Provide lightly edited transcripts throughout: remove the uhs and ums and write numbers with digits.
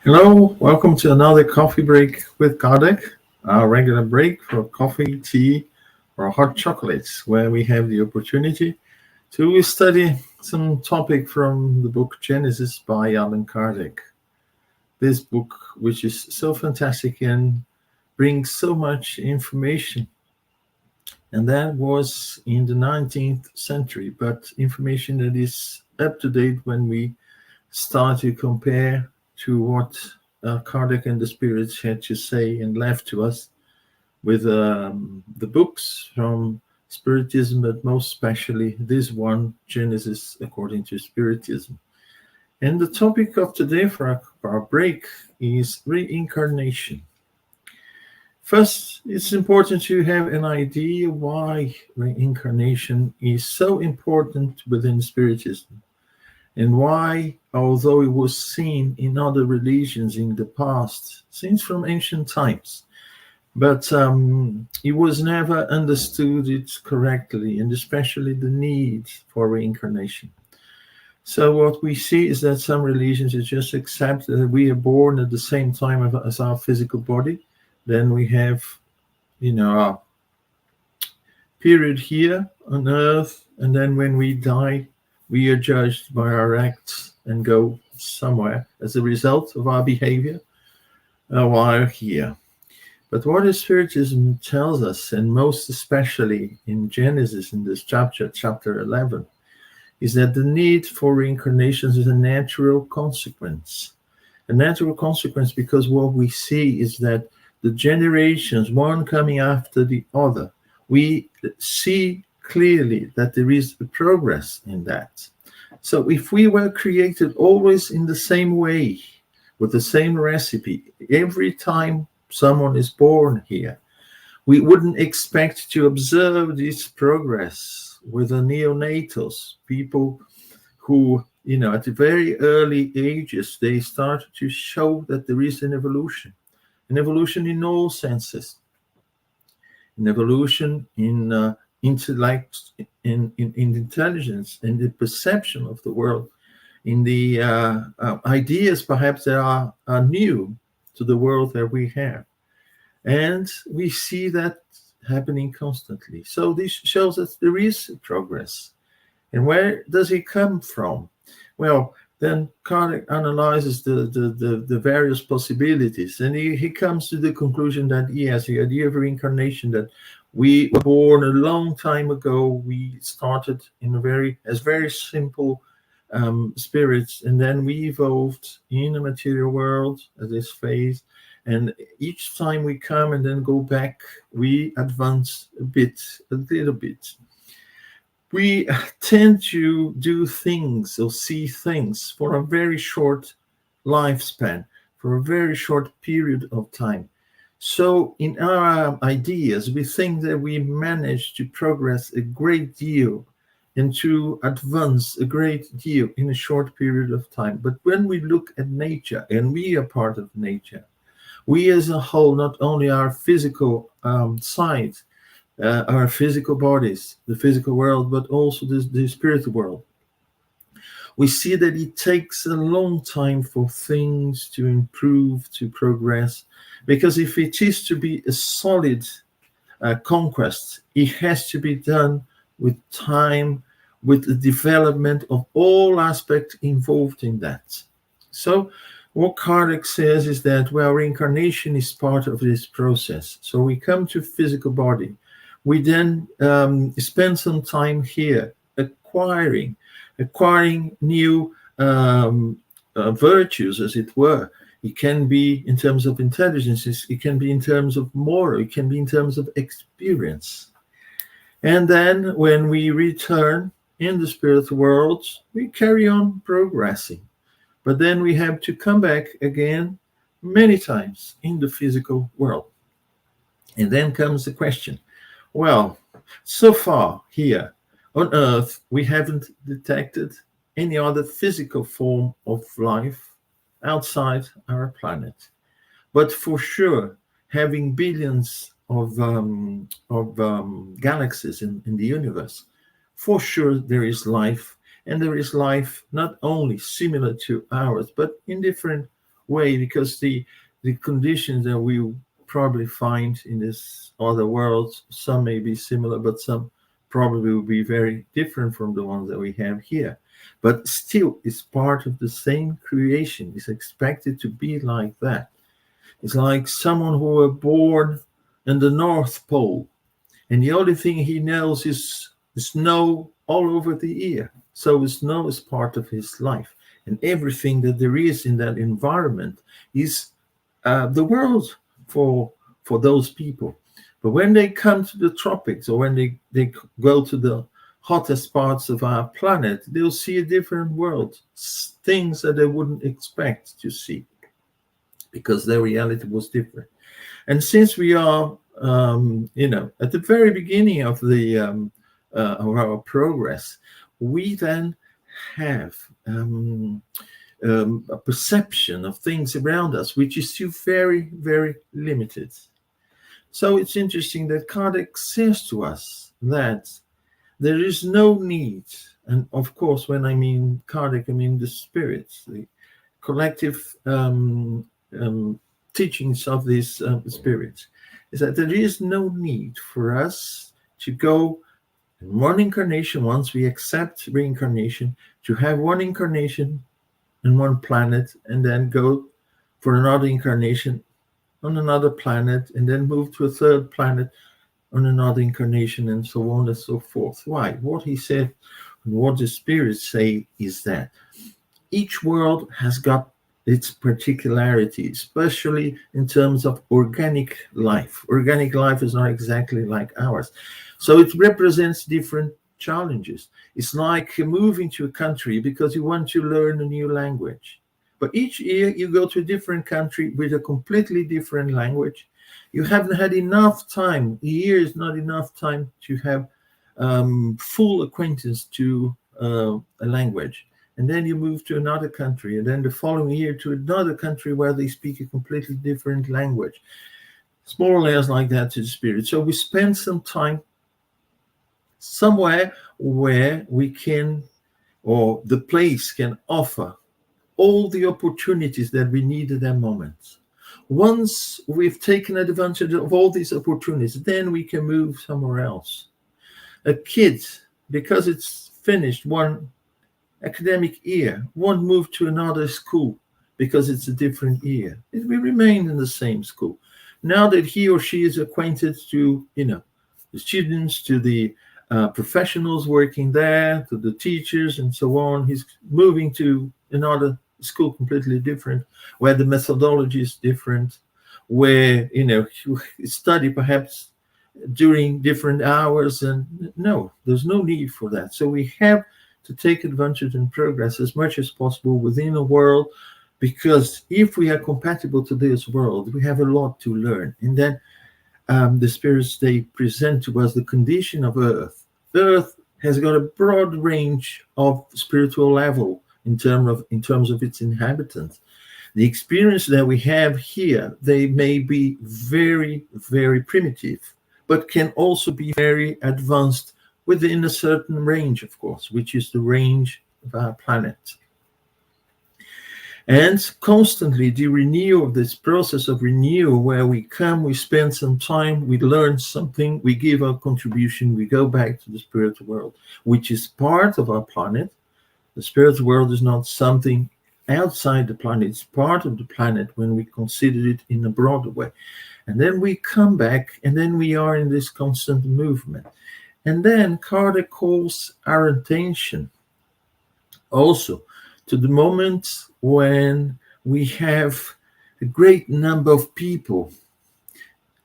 Hello, welcome to another coffee break with Kardec, our regular break for coffee, tea, or hot chocolates, where we have the opportunity to study some topic from the book Genesis by Allan Kardec. This book, which is so fantastic and brings so much information. And that was in the 19th century, but information that is up to date when we start to compare to what Kardec and the spirits had to say and left to us with the books from Spiritism, but most especially this one, Genesis according to Spiritism. And the topic of today for our break is reincarnation. First, it's important to have an idea why reincarnation is so important within Spiritism, and why, although it was seen in other religions in the past, since from ancient times, but it was never understood it correctly, and especially the need for reincarnation. So what we see is that some religions just accept that we are born at the same time as our physical body. Then we have, a period here on earth, and then when we die, we are judged by our acts and go somewhere as a result of our behavior while here. But what Spiritism tells us, and most especially in Genesis, in this chapter 11, is that the need for reincarnations is a natural consequence. A natural consequence because what we see is that the generations, one coming after the other, we see clearly that there is a progress in that. So if we were created always in the same way, with the same recipe, every time someone is born here, we wouldn't expect to observe this progress with the neonatals, people who, at the very early ages, they start to show that there is an evolution in all senses, an evolution in intellect, in intelligence, in the perception of the world, in the ideas perhaps that are new to the world that we have. And we see that happening constantly. So this shows that there is progress. And where does it come from? Well, then Kardec analyzes the various possibilities, and he comes to the conclusion that yes, the idea of reincarnation, that we were born a long time ago. We started as very simple spirits, and then we evolved in a material world at this phase. And each time we come and then go back, we advance a little bit. We tend to do things or see things for a very short lifespan, for a very short period of time. So in our ideas, we think that we manage to progress a great deal and to advance a great deal in a short period of time. But when we look at nature, and we are part of nature, we as a whole, not only our physical side, our physical bodies, the physical world, but also the spiritual world, we see that it takes a long time for things to improve, to progress, because if it is to be a solid conquest, it has to be done with time, with the development of all aspects involved in that. So what Kardec says is that, well, reincarnation is part of this process. So we come to physical body. We then spend some time here acquiring new virtues, as it were. It can be in terms of intelligence, it can be in terms of moral, it can be in terms of experience. And then when we return in the spiritual world, we carry on progressing. But then we have to come back again many times in the physical world. And then comes the question, Well, so far here on Earth, we haven't detected any other physical form of life outside our planet. But for sure, having billions of galaxies in the universe, for sure there is life, and there is life not only similar to ours, but in different way, because the conditions that we probably find in this other worlds, some may be similar, but some probably will be very different from the ones that we have here. But still, it's part of the same creation. It's expected to be like that. It's like someone who were born in the North Pole, and the only thing he knows is snow all over the year. So snow is part of his life, and everything that there is in that environment is the world for those people. But when they come to the tropics, or when they go to the hottest parts of our planet, they'll see a different world, things that they wouldn't expect to see, because their reality was different. And since we are, at the very beginning of of our progress, we then have a perception of things around us, which is still very, very limited. So it's interesting that Kardec says to us that there is no need, and of course, when I mean Kardec, I mean the spirits, the collective teachings of these spirits, is that there is no need for us to go in one incarnation, once we accept reincarnation, to have one incarnation in one planet and then go for another incarnation on another planet and then move to a third planet on another incarnation, and so on and so forth. Why? What he said, what the spirits say, is that each world has got its particularity, especially in terms of organic life. Organic life is not exactly like ours. So it represents different challenges. It's like moving to a country because you want to learn a new language. But each year you go to a different country with a completely different language. You haven't had enough time. A year is not enough time to have full acquaintance to a language. And then you move to another country, and then the following year to another country where they speak a completely different language. It's more or less like that to the spirit. So we spend some time somewhere where we can, or the place can offer all the opportunities that we need at that moment. Once we've taken advantage of all these opportunities, then we can move somewhere else. A kid, because it's finished one academic year, won't move to another school because it's a different year. It will remain in the same school. Now that he or she is acquainted to, the students, to the professionals working there, to the teachers and so on, he's moving to another school completely different, where the methodology is different, where, you study perhaps during different hours. And no, there's no need for that. So we have to take advantage and progress as much as possible within a world, because if we are compatible to this world, we have a lot to learn. And then the spirits, they present to us the condition of Earth. Earth has got a broad range of spiritual level in terms of its inhabitants. The experience that we have here, they may be very, very primitive, but can also be very advanced within a certain range, of course, which is the range of our planet. And constantly the renewal of this process of renewal, where we come, we spend some time, we learn something, we give our contribution, we go back to the spiritual world, which is part of our planet. The spiritual world is not something outside the planet, it's part of the planet when we consider it in a broader way. And then we come back, and then we are in this constant movement. And then Kardec calls our attention also to the moment when we have a great number of people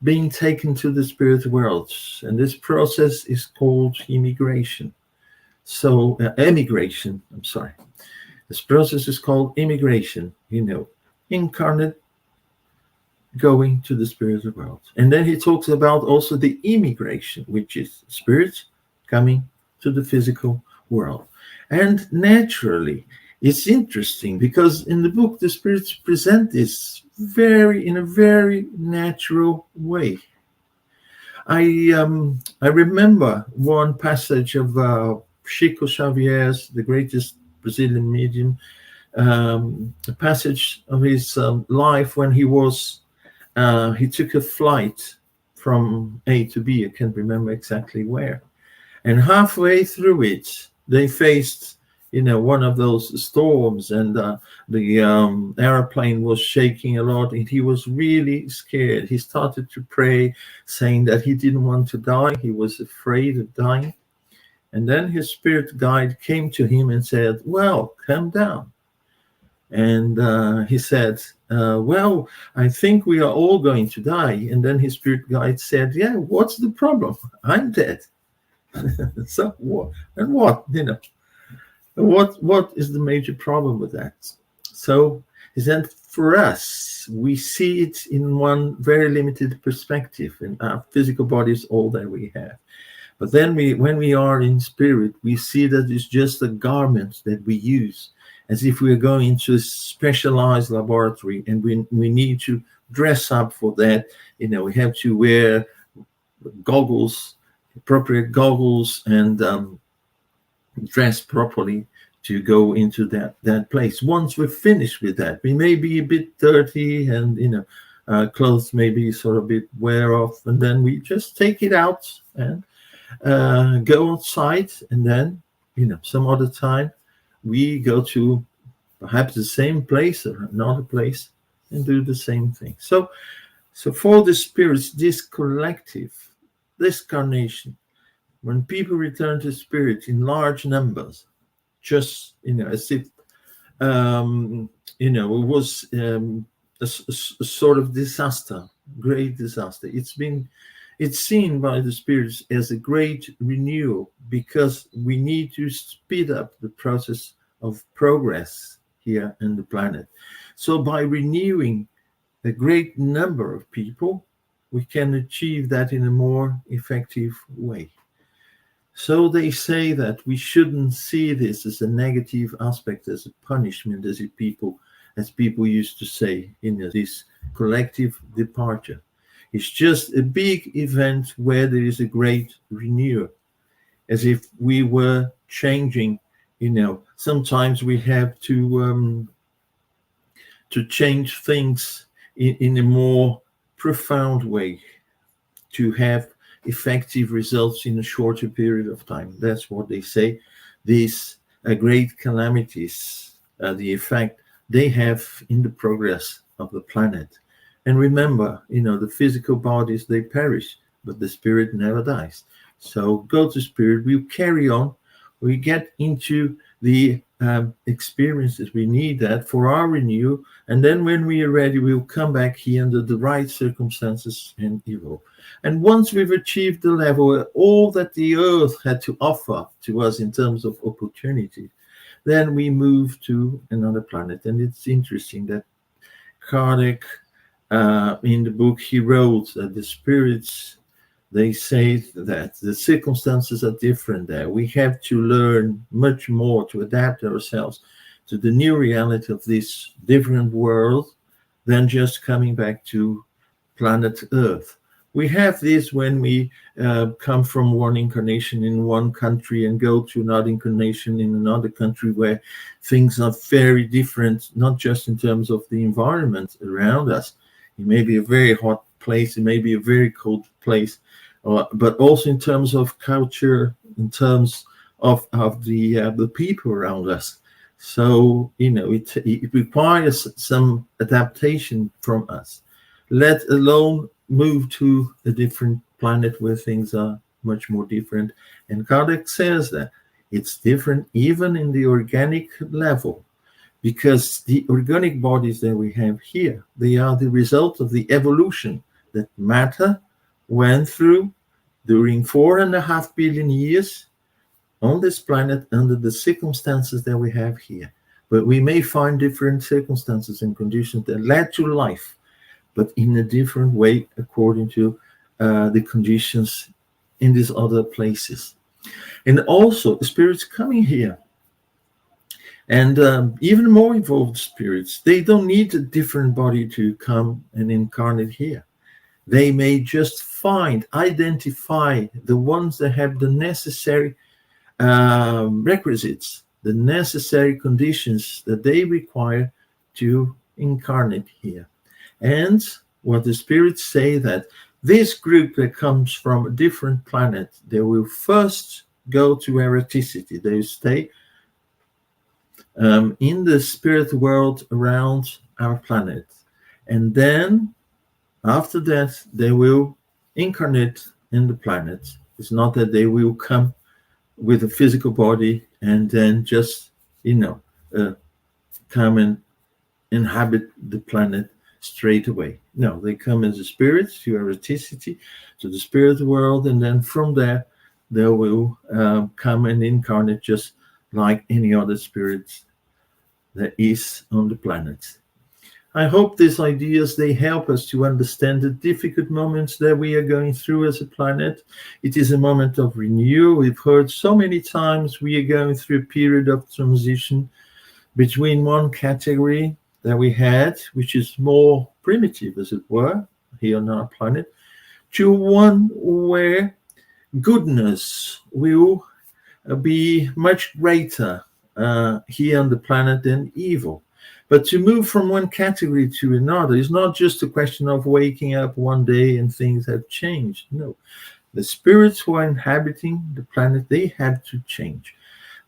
being taken to the spirit world. And this process is called immigration. So, emigration, I'm sorry. This process is called immigration, incarnate going to the spiritual world. And then he talks about also the immigration, which is spirits coming to the physical world. And naturally, it's interesting because in the book, the spirits present this in a very natural way. I remember one passage of Chico Xavier's, the greatest Brazilian medium, a passage of his life when he took a flight from A to B. I can't remember exactly where. And halfway through it, they faced, one of those storms, and the airplane was shaking a lot, and he was really scared. He started to pray, saying that he didn't want to die. He was afraid of dying. And then his spirit guide came to him and said, "Well, calm down." And he said, "Well, I think we are all going to die." And then his spirit guide said, "Yeah, what's the problem? I'm dead." So what? And what? What is the major problem with that? So he said, for us, we see it in one very limited perspective, and our physical body is all that we have. But then when we are in spirit, we see that it's just a garment that we use, as if we are going into a specialized laboratory, and we need to dress up for that. We have to wear goggles, appropriate goggles, and dress properly to go into that place. Once we're finished with that, we may be a bit dirty, and clothes may be sort of a bit wear off, and then we just take it out and go outside, and then some other time we go to perhaps the same place or another place and do the same thing. So for the spirits, this collective, this carnation, when people return to spirit in large numbers, just as if it was a sort of disaster, great disaster. It's seen by the spirits as a great renewal, because we need to speed up the process of progress here in the planet. So by renewing a great number of people, we can achieve that in a more effective way. So they say that we shouldn't see this as a negative aspect, as a punishment, as people used to say, this collective departure. It's just a big event where there is a great renewal, as if we were changing. Sometimes we have to change things in a more profound way to have effective results in a shorter period of time. That's what they say. These great calamities, the effect they have in the progress of the planet. And remember, the physical bodies, they perish, but the spirit never dies. So go to spirit, we'll carry on. We get into the experiences. We need that for our renewal. And then when we are ready, we'll come back here under the right circumstances and evolve. And once we've achieved the level, all that the earth had to offer to us in terms of opportunity, then we move to another planet. And it's interesting that Kardec, in the book he wrote, that the spirits, they say that the circumstances are different there. We have to learn much more to adapt ourselves to the new reality of this different world than just coming back to planet Earth. We have this when we come from one incarnation in one country and go to another incarnation in another country where things are very different, not just in terms of the environment around us. It may be a very hot place, it may be a very cold place, but also in terms of culture, in terms of the people around us. So, it requires some adaptation from us, let alone move to a different planet where things are much more different. And Kardec says that it's different even in the organic level, because the organic bodies that we have here, they are the result of the evolution that matter went through during 4.5 billion years on this planet under the circumstances that we have here. But we may find different circumstances and conditions that led to life. but in a different way according to the conditions in these other places. And also spirits coming here, and even more evolved spirits, they don't need a different body to come and incarnate here. They may just identify the ones that have the necessary requisites, the necessary conditions that they require to incarnate here. And what the spirits say, that this group that comes from a different planet, they will first go to eroticity. They stay in the spirit world around our planet. And then after that, they will incarnate in the planet. It's not that they will come with a physical body and then just, come and inhabit the planet straight away. No, they come as a spirit to eroticity, to the spirit world, and then from there, they will come and incarnate just like any other spirit that is on the planet. I hope these ideas, they help us to understand the difficult moments that we are going through as a planet. It is a moment of renewal. We've heard so many times we are going through a period of transition between one category that we had, which is more primitive, as it were, here on our planet, to one where goodness will be much greater here on the planet than evil. But to move from one category to another is not just a question of waking up one day and things have changed. No, the spirits who are inhabiting the planet, they have to change.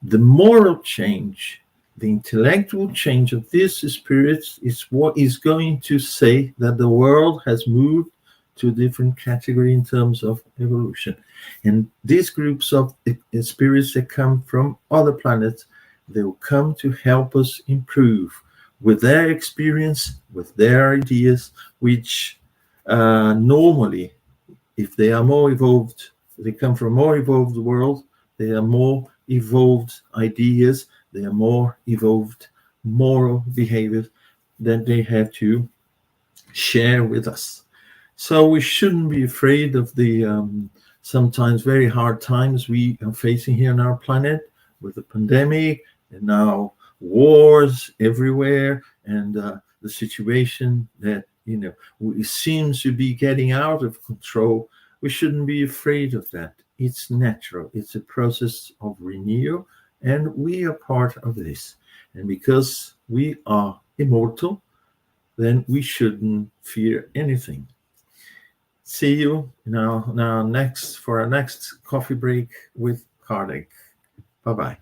The moral change, the intellectual change of these spirits is what is going to say that the world has moved to a different category in terms of evolution. And these groups of spirits that come from other planets, they will come to help us improve with their experience, with their ideas, which normally, if they are more evolved, they come from a more evolved world, they are more evolved ideas, they are more evolved moral behaviors that they have to share with us. So we shouldn't be afraid of the sometimes very hard times we are facing here on our planet, with the pandemic and now wars everywhere, and the situation that seems to be getting out of control. We shouldn't be afraid of that. It's natural. It's a process of renewal, and we are part of this. And because we are immortal, then we shouldn't fear anything. See you now next for our next coffee break with Kardec. Bye-bye.